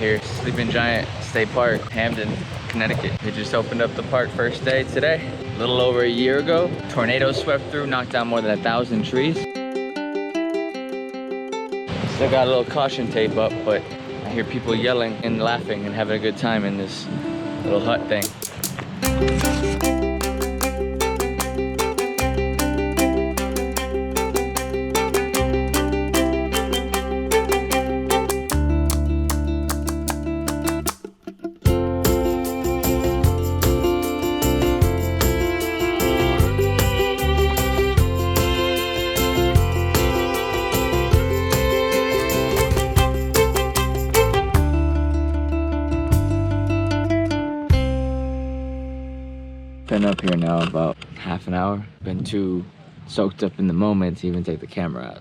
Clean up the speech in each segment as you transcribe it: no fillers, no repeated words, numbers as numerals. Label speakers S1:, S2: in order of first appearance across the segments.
S1: here, Sleeping Giant State Park, Hamden, Connecticut. They just opened up the park first day today, a little over a year ago. Tornado swept through, knocked down more than 1,000 trees. Still got a little caution tape up, but I hear people yelling and laughing and having a good time in this little hut thing. Been up here now about half an hour. Been too soaked up in the moment to even take the camera out.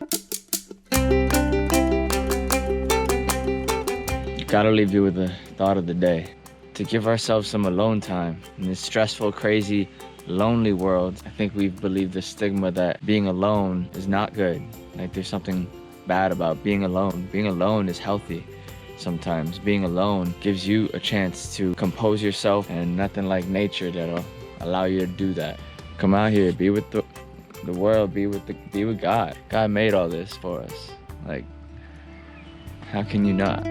S1: Gotta leave you with the thought of the day. To give ourselves some alone time in this stressful, crazy, lonely world. I think we've believed the stigma that being alone is not good. Like there's something bad about being alone. Being alone is healthy. Sometimes being alone gives you a chance to compose yourself, and nothing like nature that'll allow you to do that. Come out here, be with the world, be with God. God made all this for us. Like, how can you not?